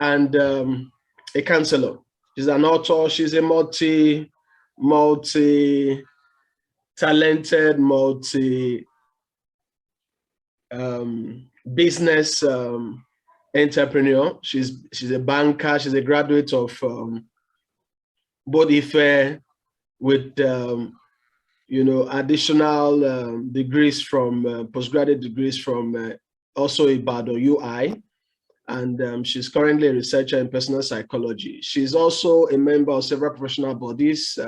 and a counselor. She's an author. She's a multi-talented, business entrepreneur. She's a banker. She's a graduate of both Ife with additional degrees from postgraduate degrees from also Ibadan UI, and she's currently a researcher in personal psychology. She's also a member of several professional bodies,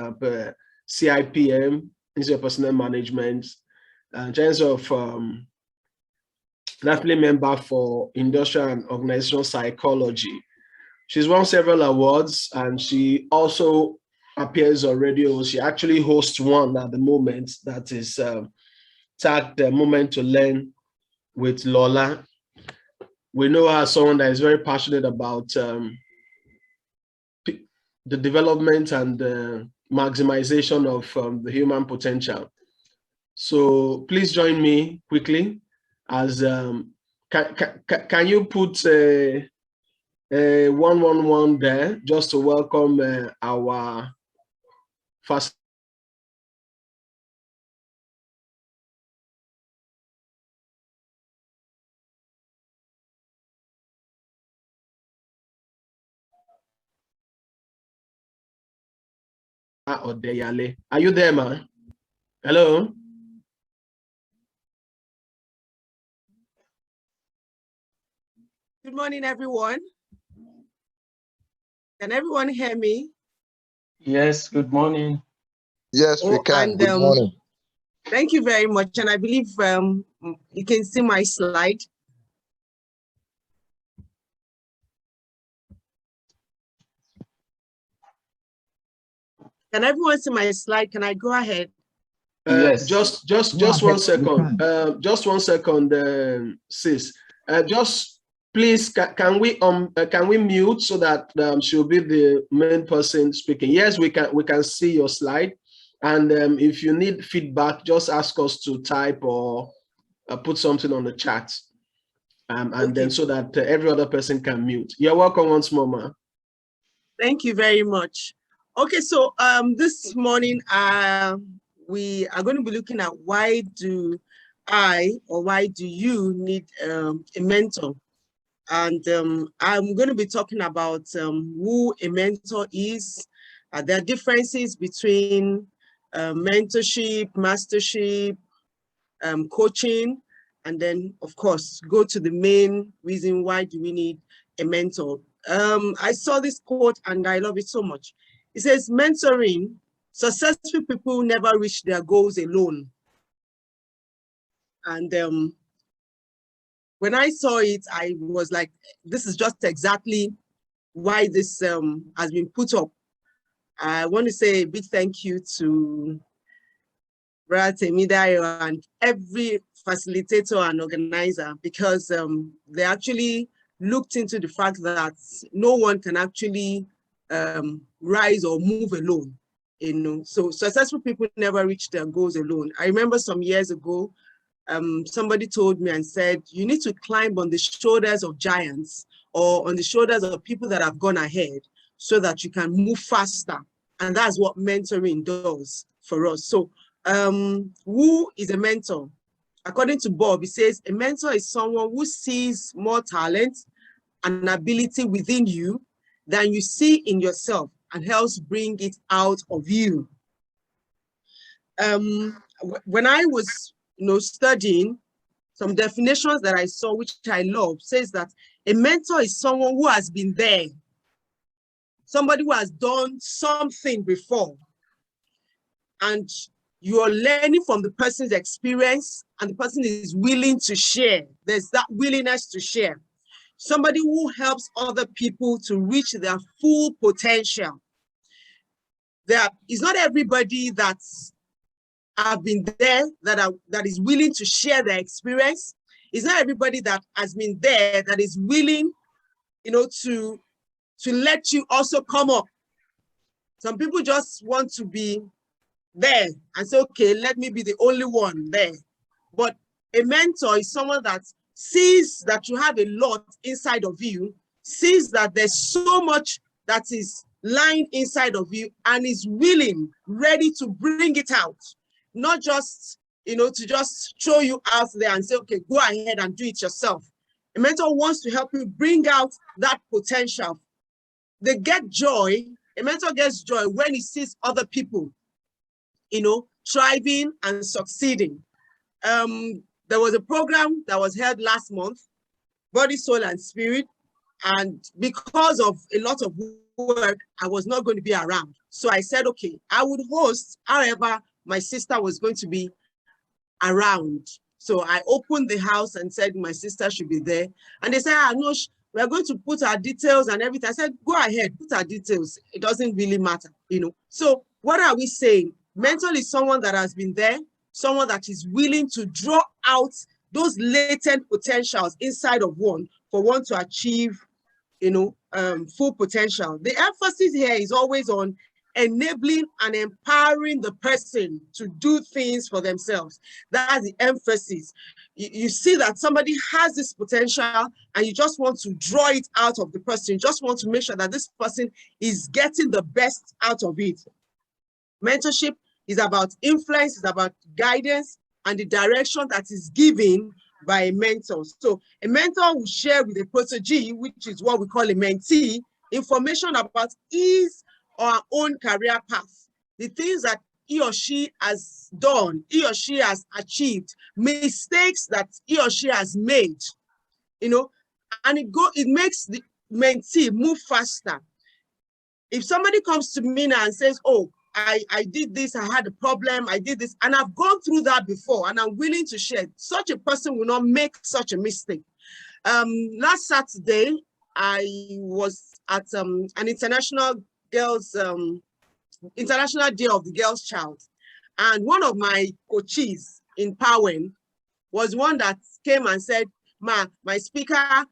CIPM, Institute of Personnel Management, in terms of definitely member for industrial and organizational psychology. She's won several awards, and she also appears on radio. She actually hosts one at the moment that is tagged "The Moment to Learn with Lola." We know her as someone that is very passionate about the development and maximization of the human potential. So please join me quickly as can you put a 111 there just to welcome our first Odeyale. Are you there, man? Hello? Good morning, everyone. Can everyone hear me? Yes, good morning. Yes, we can. And, good morning. Thank you very much. And I believe you can see my slide. Can everyone see my slide? Can I go ahead? Yes. Just 1 second. Just 1 second, sis. Just please, can we mute so that she'll be the main person speaking? Yes, we can see your slide. And if you need feedback, just ask us to type or put something on the chat. And okay. Then so that every other person can mute. You're welcome once more, ma. Thank you very much. Okay, so this morning we are going to be looking at why do you need a mentor? And I'm going to be talking about who a mentor is. There are differences between mentorship, mastership, coaching, and then, of course, go to the main reason why do we need a mentor. I saw this quote and I love it so much. It says, mentoring, successful people never reach their goals alone. And when I saw it, I was like, this is just exactly why this has been put up. I want to say a big thank you to Brother Temidayo and every facilitator and organizer, because they actually looked into the fact that no one can actually rise or move alone. So successful people never reach their goals alone. I remember some years ago, somebody told me and said, you need to climb on the shoulders of giants or on the shoulders of people that have gone ahead so that you can move faster. And that's what mentoring does for us. So who is a mentor? According to Bob, he says, a mentor is someone who sees more talent and ability within you than you see in yourself and helps bring it out of you. When I was studying, some definitions that I saw, which I love, says that a mentor is someone who has been there, somebody who has done something before, and you are learning from the person's experience, and the person is willing to share. There's that willingness to share. Somebody who helps other people to reach their full potential. It's not everybody that's have been there that is willing to share their experience. It's not everybody that has been there that is willing, to let you also come up. Some people just want to be there and say, okay, let me be the only one there. But a mentor is someone that sees that you have a lot inside of you, sees that there's so much that is lying inside of you and is willing, ready to bring it out, not just, to just throw you out there and say, okay, go ahead and do it yourself. A mentor wants to help you bring out that potential. They get joy. A mentor gets joy when he sees other people, thriving and succeeding. There was a program that was held last month, Body, Soul, and Spirit. And because of a lot of work, I was not going to be around. So I said, okay, I would host, however, my sister was going to be around. So I opened the house and said my sister should be there. And they said, no, we're going to put our details and everything. I said, go ahead, put our details. It doesn't really matter, So what are we saying? Mentor is someone that has been there, someone that is willing to draw out those latent potentials inside of one for one to achieve, full potential. The emphasis here is always on enabling and empowering the person to do things for themselves. That's the emphasis. You see that somebody has this potential and you just want to draw it out of the person. You just want to make sure that this person is getting the best out of it. Mentorship is about influence, it's about guidance and the direction that is given by a mentor. So a mentor will share with a protege, which is what we call a mentee, information about his or her own career path, the things that he or she has done, he or she has achieved, mistakes that he or she has made, and it makes the mentee move faster. If somebody comes to me now and says, oh, I did this, I had a problem, I did this, and I've gone through that before, and I'm willing to share, such a person will not make such a mistake. Last Saturday, I was at an International Day of the Girl's Child, and one of my coaches in Powen was one that came and said, my speaker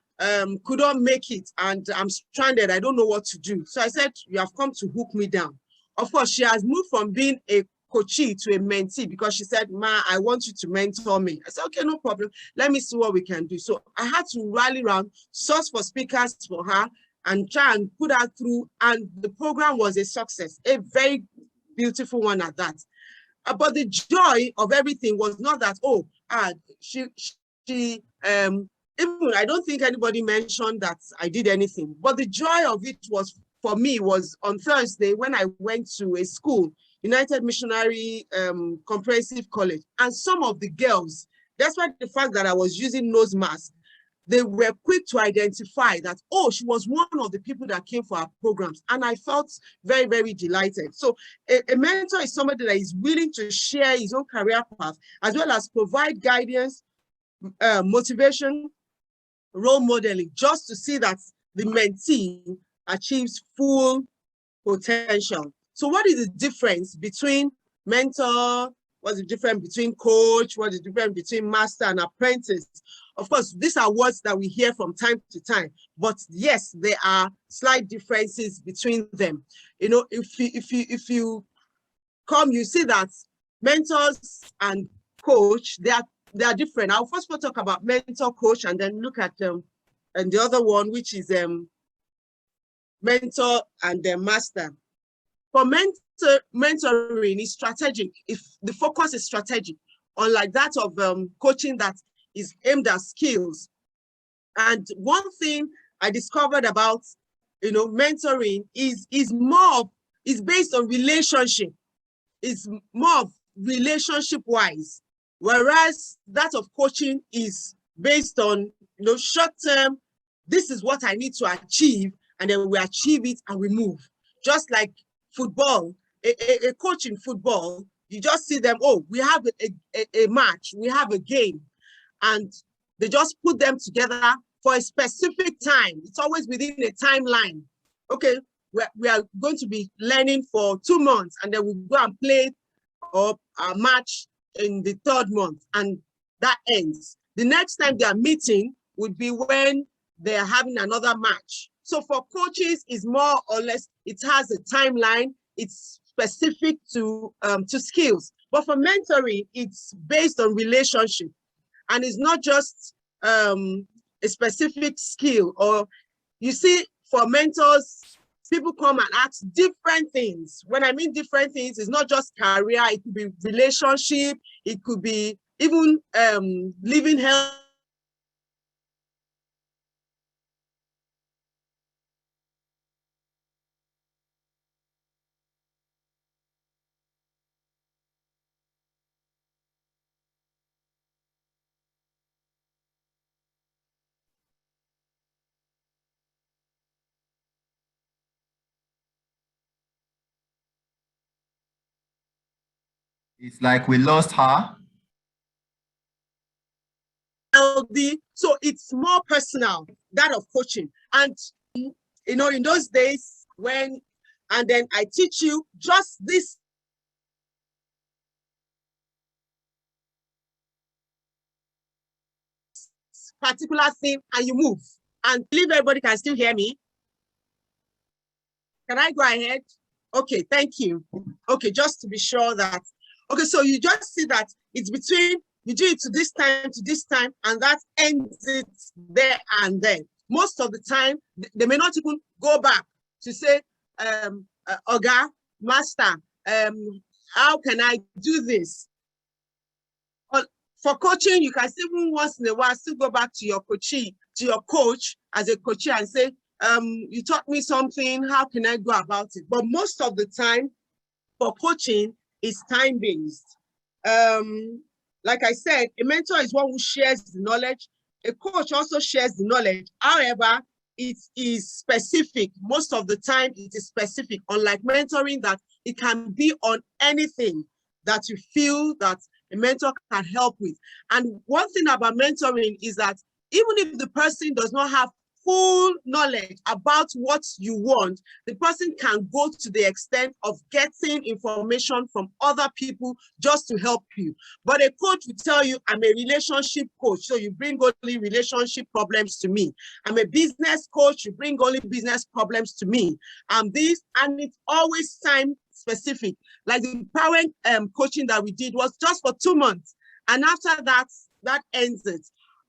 couldn't make it, and I'm stranded, I don't know what to do. So I said, you have come to hook me down. Of course, she has moved from being a coachee to a mentee because she said, I want you to mentor me. I said, okay, no problem. Let me see what we can do. So I had to rally around, source for speakers for her, and try and put her through. And the program was a success, a very beautiful one at that. But the joy of everything was not that, even I don't think anybody mentioned that I did anything. But the joy of it was, for me, was on Thursday when I went to a school, United Missionary Comprehensive College, and some of the girls, despite the fact that I was using nose mask, they were quick to identify that, oh, she was one of the people that came for our programs. And I felt very, very delighted. So a mentor is somebody that is willing to share his own career path, as well as provide guidance, motivation, role modeling, just to see that the mentee achieves full potential. So what is the difference between mentor? What's the difference between coach? What is the difference between master and apprentice? Of course, these are words that we hear from time to time, but yes, there are slight differences between them. If you come, you see that mentors and coach, they are different. I'll first talk about mentor, coach, and then look at and the other one, which is mentor and the master. For mentoring is strategic. If the focus is strategic, unlike that of coaching that is aimed at skills. And one thing I discovered about mentoring is based on relationship. It's more of relationship wise, whereas that of coaching is based on short term. This is what I need to achieve, and then we achieve it and we move. Just like football, a coach in football, you just see them, oh, we have a match, we have a game, and they just put them together for a specific time. It's always within a timeline. Okay, we are going to be learning for 2 months, and then we go and play or a match in the 3rd month, and that ends. The next time they are meeting would be when they are having another match. So for coaches, it's more or less, it has a timeline, it's specific to skills. But for mentoring, it's based on relationship. And it's not just a specific skill or you see, for mentors, people come and ask different things. When I mean different things, it's not just career, it could be relationship, it could be even living health. It's like we lost her. Healthy, so it's more personal, that of coaching. And you know, in those days when, and then I teach you just this particular thing and you move. And believe everybody can still hear me. Can I go ahead? Okay, thank you. Okay, just to be sure that, okay, so you just see that it's between, you do it to this time, and that ends it there and then. Most of the time, they may not even go back to say, Oga, Master, how can I do this? For coaching, you can still once in a while still go back to your coach as a coach and say, you taught me something, how can I go about it? But most of the time for coaching is time-based. Like I said, a mentor is one who shares the knowledge. A coach also shares the knowledge. However, it is specific. Most of the time it is specific, unlike mentoring that it can be on anything that you feel that a mentor can help with. And one thing about mentoring is that even if the person does not have full knowledge about what you want, the person can go to the extent of getting information from other people just to help you. But a coach will tell you, I'm a relationship coach, so you bring only relationship problems to me. I'm a business coach, you bring only business problems to me. And it's always time specific. Like the power coaching that we did was just for 2 months. And after that, that ends it.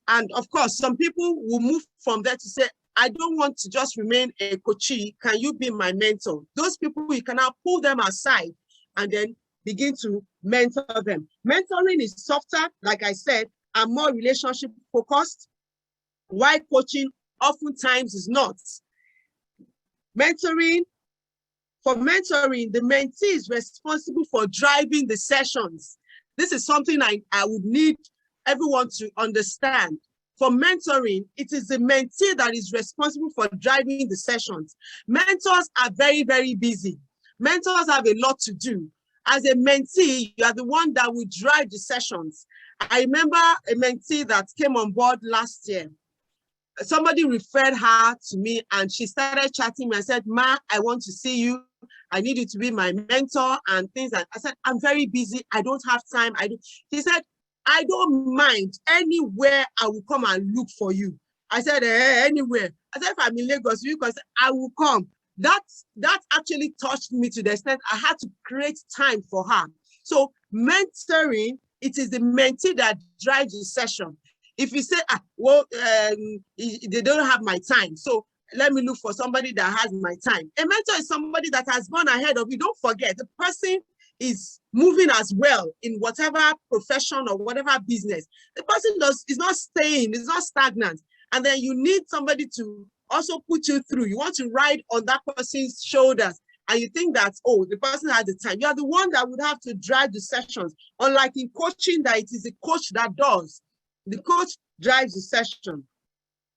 And of course, some people will move from there to say, I don't want to just remain a coachee. Can you be my mentor? Those people, you can now pull them aside and then begin to mentor them. Mentoring is softer, like I said, and more relationship focused, while coaching oftentimes is not. For mentoring, the mentee is responsible for driving the sessions. This is something I would need everyone to understand. For mentoring, it is the mentee that is responsible for driving the sessions. Mentors are very, very busy. Mentors have a lot to do. As a mentee, you are the one that will drive the sessions. I remember a mentee that came on board last year. Somebody referred her to me and she started chatting me and said, Ma, I want to see you. I need you to be my mentor and things. And I said, I'm very busy. I don't have time. She said, I don't mind. Anywhere I will come and look for you. I said, anywhere. I said, if I'm in Lagos, you can say, I will come. That actually touched me to the extent I had to create time for her. So mentoring, it is the mentee that drives the session. If you say, they don't have my time, so let me look for somebody that has my time. A mentor is somebody that has gone ahead of you. Don't forget, the person is moving as well in whatever profession or whatever business. The person is not staying, is not stagnant. And then you need somebody to also put you through. You want to ride on that person's shoulders. And you think that, oh, the person has the time. You are the one that would have to drive the sessions. Unlike in coaching, that it is the coach that does. The coach drives the session.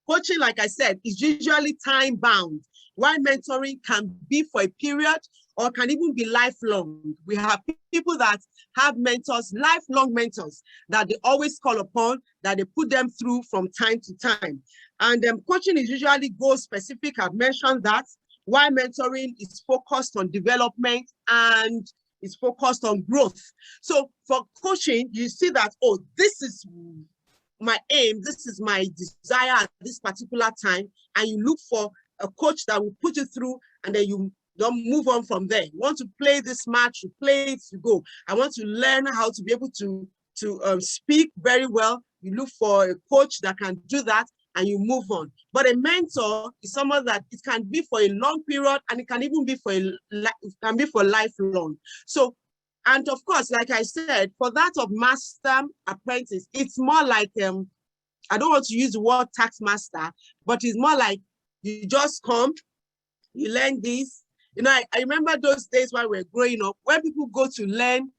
Coaching, like I said, is usually time-bound, while mentoring can be for a period or can even be lifelong. We have people that have mentors, lifelong mentors, that they always call upon, that they put them through from time to time. And coaching is usually goal-specific. I've mentioned that, while mentoring is focused on development and is focused on growth. So for coaching, you see that, oh, this is my aim, this is my desire at this particular time, and you look for a coach that will put you through, and then you don't move on from there. You want to play this match, you play it, you go. I want to learn how to be able to speak very well. You look for a coach that can do that, and you move on. But a mentor is someone that it can be for a long period, and it can even be for lifelong. So, and of course, like I said, for that of master apprentice, it's more like I don't want to use the word tax master, but it's more like you just come, you learn this. You know, I remember those days when we were growing up, when people go to learn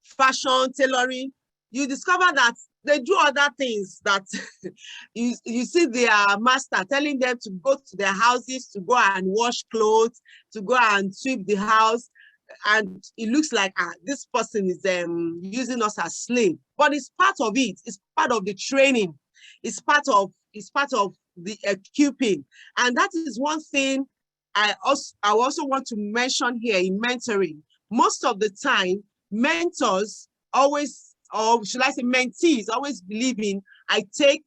fashion, tailoring, you discover that they do other things that you see their master telling them to go to their houses, to go and wash clothes, to go and sweep the house. And it looks like this person is using us as slave, but it's part of it. It's part of the training. It's part of the equipping. And that is one thing I also want to mention here in mentoring. Most of the time, mentors always, or should I say mentees, always believe in I take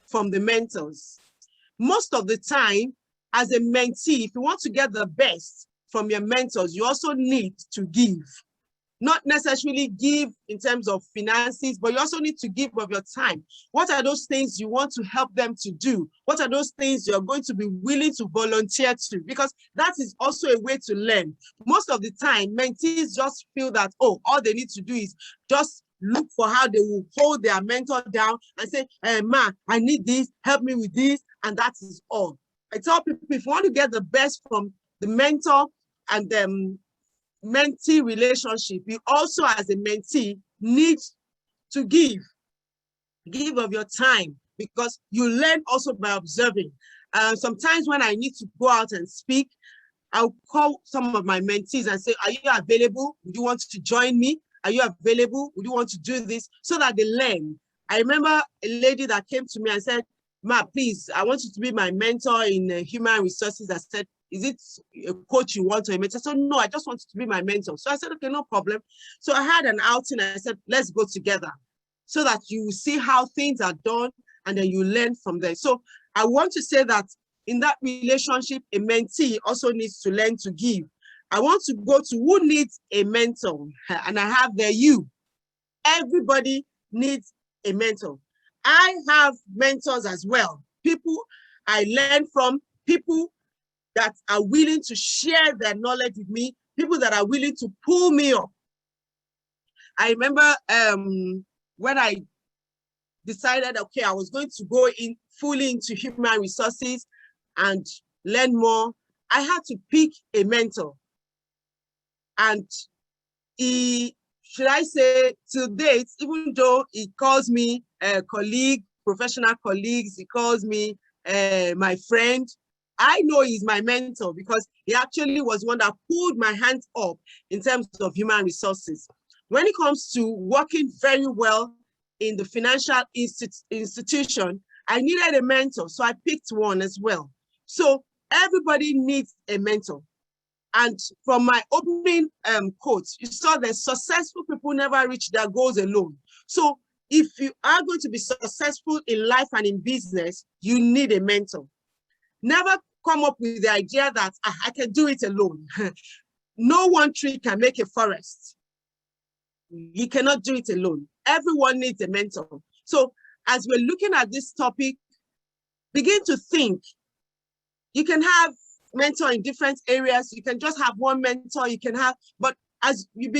from the mentors. Most of the time, as a mentee, if you want to get the best from your mentors, you also need to give. Not necessarily give in terms of finances, but you also need to give of your time. What are those things you want to help them to do? What are those things you're going to be willing to volunteer to? Because that is also a way to learn. Most of the time, mentees just feel that, oh, all they need to do is just look for how they will hold their mentor down and say, Ma, I need this, help me with this, and that is all. I tell people, if you want to get the best from the mentor and the mentee relationship, you also as a mentee need to give of your time, because you learn also by observing. Sometimes when I need to go out and speak, I'll call some of my mentees and say, are you available? Would you want to join me? Are you available? Would you want to do this? So that they learn. I remember a lady that came to me and said, Ma, please, I want you to be my mentor in human resources. I said, is it a coach you want or a mentor? I said, no, I just want you to be my mentor. So I said, okay, no problem. So I had an outing and I said, let's go together so that you see how things are done and then you learn from there. So I want to say that in that relationship, a mentee also needs to learn to give. I want to go to who needs a mentor, and I have there you. Everybody needs a mentor. I have mentors as well. People I learn from, people that are willing to share their knowledge with me, people that are willing to pull me up. I remember when I decided, okay, I was going to go in fully into human resources and learn more, I had to pick a mentor. And he, should I say, to date, even though he calls me a colleague, professional colleagues, he calls me my friend, I know he's my mentor because he actually was one that pulled my hands up in terms of human resources. When it comes to working very well in the financial institution, I needed a mentor, so I picked one as well. So everybody needs a mentor. And from my opening quote, you saw that successful people never reach their goals alone. So if you are going to be successful in life and in business, you need a mentor. Never come up with the idea that I can do it alone. No one tree can make a forest. You cannot do it alone. Everyone needs a mentor. So as we're looking at this topic, begin to think. You can have mentor in different areas. You can just have one mentor. You can have, but as we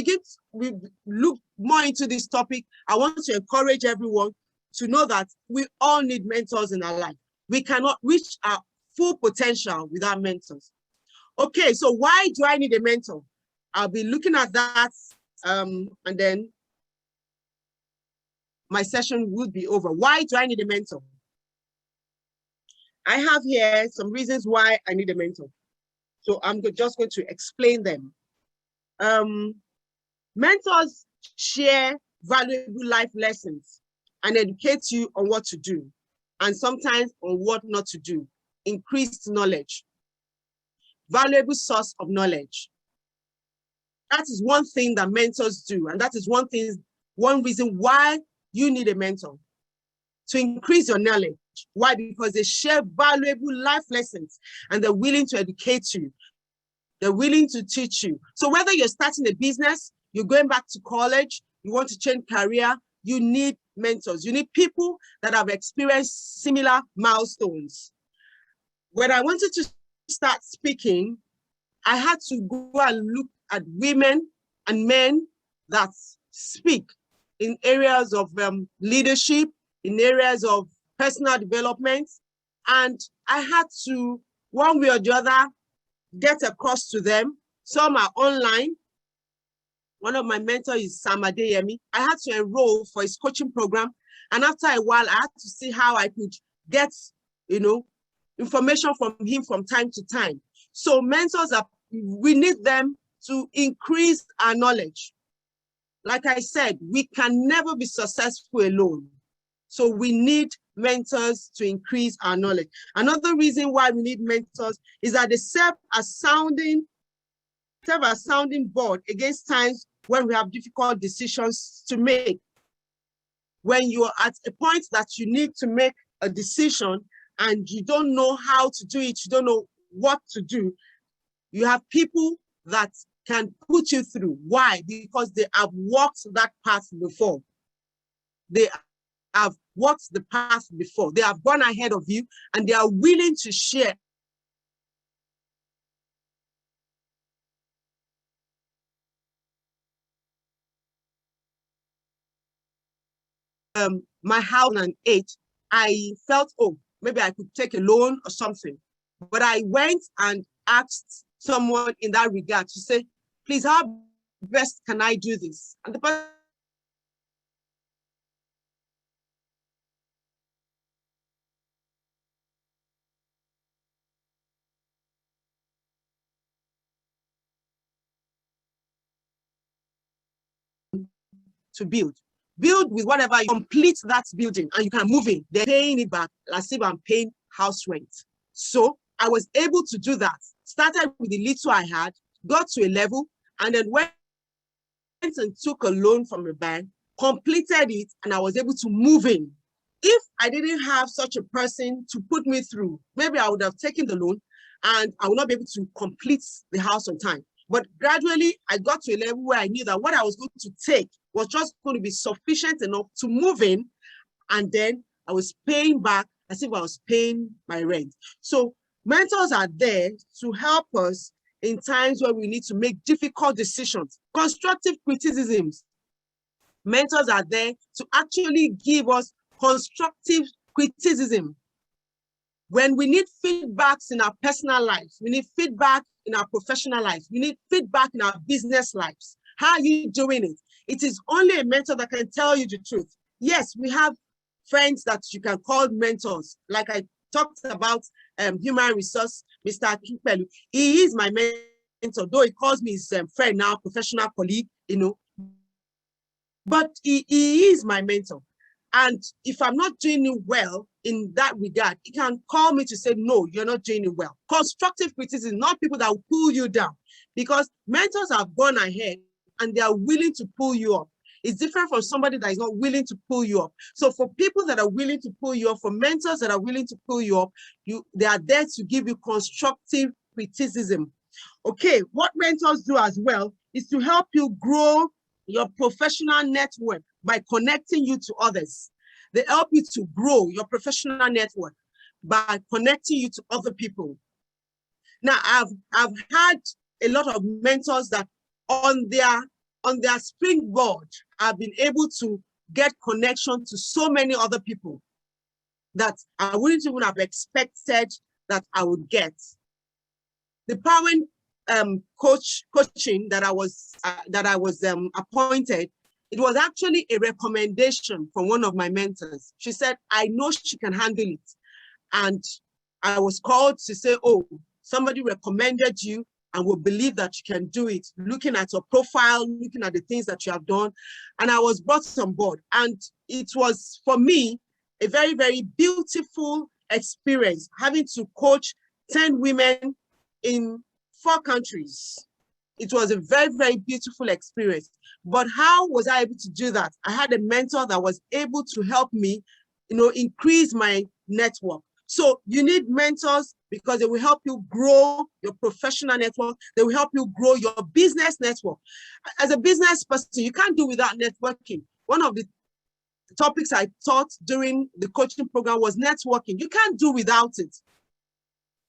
look more into this topic, I want to encourage everyone to know that we all need mentors in our life. We cannot reach our full potential without mentors. Okay, so why do I need a mentor? I'll be looking at that and then my session would be over. Why do I need a mentor? I have here some reasons why I need a mentor. So I'm just going to explain them. Mentors share valuable life lessons and educate you on what to do and sometimes on what not to do. Increased knowledge, valuable source of knowledge. That is one thing that mentors do. And that is one reason why you need a mentor, to increase your knowledge. Why? Because they share valuable life lessons and they're willing to educate you. They're willing to teach you. So whether you're starting a business, you're going back to college, you want to change career, you need mentors. You need people that have experienced similar milestones. When I wanted to start speaking, I had to go and look at women and men that speak in areas of leadership, in areas of personal development. And I had to, one way or the other, get across to them. Some are online. One of my mentors is Sam Adeyemi. I had to enroll for his coaching program. And after a while, I had to see how I could get, information from him from time to time. So mentors we need them to increase our knowledge. Like I said, we can never be successful alone. So we need mentors to increase our knowledge. Another reason why we need mentors is that they serve as sounding board against times when we have difficult decisions to make. When you're at a point that you need to make a decision and you don't know how to do it, you don't know what to do, you have people that can put you through. Why? Because they have walked that path before. They have walked the path before. They have gone ahead of you and they are willing to share my house in 2008, I felt, oh, maybe I could take a loan or something. But I went and asked someone in that regard to say, please, how best can I do this? And the person to build with whatever, you complete that building and you can move in. They're paying it back as if I'm paying house rent. So I was able to do that. Started with the little I had, got to a level, and then went and took a loan from a bank, completed it, and I was able to move in. If I didn't have such a person to put me through, maybe I would have taken the loan and I would not be able to complete the house on time. But gradually, I got to a level where I knew that what I was going to take was just going to be sufficient enough to move in, and then I was paying back as if I was paying my rent. So mentors are there to help us in times where we need to make difficult decisions, constructive criticisms. Mentors are there to actually give us constructive criticism. When we need feedbacks in our personal lives, we need feedback in our professional lives, we need feedback in our business lives. How are you doing it? It is only a mentor that can tell you the truth. Yes, we have friends that you can call mentors. Like I talked about human resource, Mr. Akipelu. He is my mentor, though he calls me his friend now, professional colleague, but he is my mentor. And if I'm not doing it well in that regard, he can call me to say, no, you're not doing it well. Constructive criticism, not people that will pull you down, because mentors have gone ahead and they are willing to pull you up. It's different from somebody that is not willing to pull you up. So for people that are willing to pull you up, for mentors that are willing to pull you up, they are there to give you constructive criticism. Okay, what mentors do as well is to help you grow your professional network by connecting you to others. They help you to grow your professional network by connecting you to other people. Now, I've had a lot of mentors that on their springboard, I've been able to get connection to so many other people that I wouldn't even have expected that I would get. The Powering coaching that I was appointed, it was actually a recommendation from one of my mentors. She said, I know she can handle it. And I was called to say, oh, somebody recommended you and will believe that you can do it, looking at your profile, looking at the things that you have done. And I was brought on board. And it was, for me, a very, very beautiful experience, having to coach 10 women in 4 countries. It was a very, very beautiful experience. But how was I able to do that? I had a mentor that was able to help me, increase my network. So you need mentors because they will help you grow your professional network. They will help you grow your business network. As a business person, you can't do without networking. One of the topics I taught during the coaching program was networking. You can't do without it,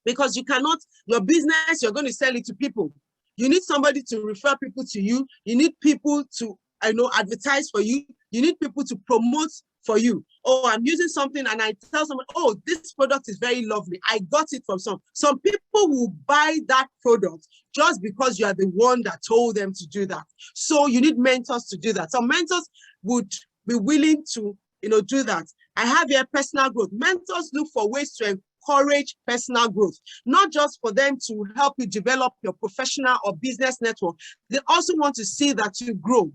because you cannot, your business, you're going to sell it to people. You need somebody to refer people to you. You need people to, advertise for you. You need people to promote for you. Oh, I'm using something and I tell someone, oh, this product is very lovely. I got it from some people will buy that product just because you are the one that told them to do that. So you need mentors to do that. Some mentors would be willing to, do that. I have here personal growth. Mentors look for ways to encourage personal growth, not just for them to help you develop your professional or business network. They also want to see that you grow.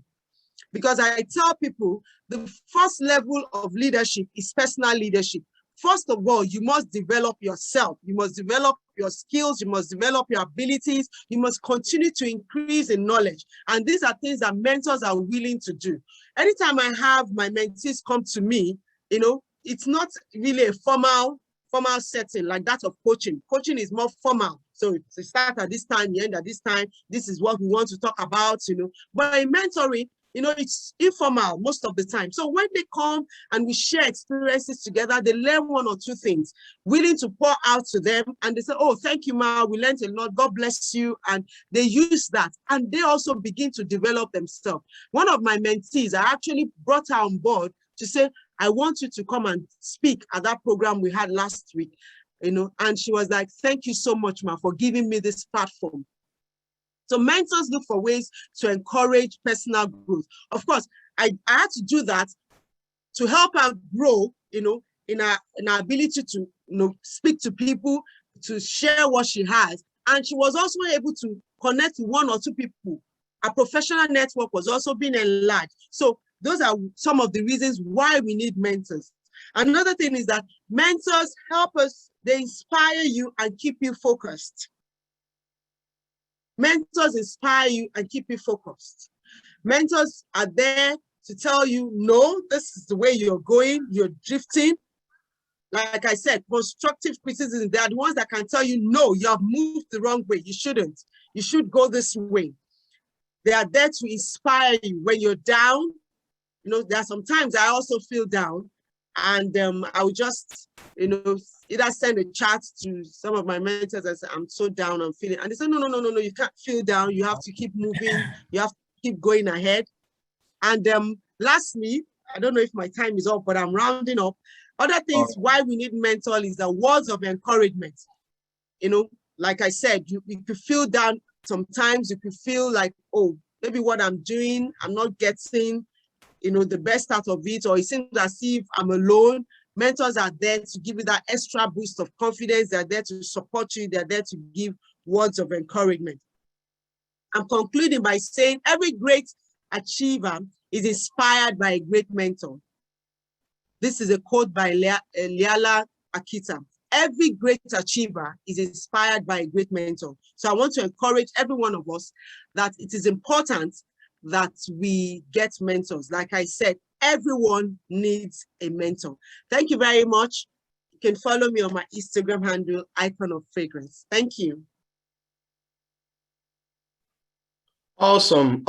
Because I tell people the first level of leadership is personal leadership. First of all, you must develop yourself. You must develop your skills. You must develop your abilities. You must continue to increase in knowledge. And these are things that mentors are willing to do. Anytime I have my mentees come to me, it's not really a formal setting like that of coaching. Coaching is more formal. So to start at this time, you end at this time. This is what we want to talk about, But in mentoring, it's informal most of the time. So when they come and we share experiences together, they learn one or two things, willing to pour out to them. And they say, oh, thank you, Ma, we learned a lot. God bless you. And they use that. And they also begin to develop themselves. One of my mentees, I actually brought her on board to say, I want you to come and speak at that program we had last week, and she was like, thank you so much, Ma, for giving me this platform. So mentors look for ways to encourage personal growth. Of course, I had to do that to help her grow, in her ability to, speak to people, to share what she has. And she was also able to connect with one or two people. Our professional network was also being enlarged. So those are some of the reasons why we need mentors. Another thing is that mentors help us, they inspire you and keep you focused. Mentors inspire you and keep you focused. Mentors are there to tell you, no, this is the way you're going, you're drifting. Like I said, constructive criticism, they are the ones that can tell you, no, you have moved the wrong way, you shouldn't. You should go this way. They are there to inspire you. When you're down, there are sometimes I also feel down, and I would just, either send a chat to some of my mentors and say, I'm so down, I'm feeling, and they say, no, you can't feel down. You have to keep moving. You have to keep going ahead. And lastly, I don't know if my time is up, but I'm rounding up. Other things why we need mentors is the words of encouragement. Like I said, you could feel down sometimes. You could feel like, oh, maybe what I'm doing, I'm not getting the best out of it, or it seems as if I'm alone. Mentors are there to give you that extra boost of confidence. They're there to support you. They're there to give words of encouragement. I'm concluding by saying every great achiever is inspired by a great mentor. This is a quote by Lola Odeyale. Every great achiever is inspired by a great mentor. So I want to encourage every one of us that it is important that we get mentors. Like I said, everyone needs a mentor. Thank you very much. You can follow me on my Instagram handle, Icon of Fragrance. Thank you. Awesome.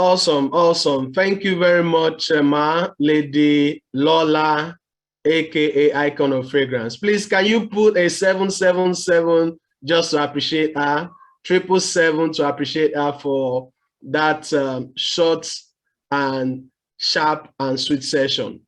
Thank you very much, Lady Lola, aka Icon of Fragrance. Please, can you put a 777 just to appreciate her, 777 to appreciate her for that short and sharp and sweet session.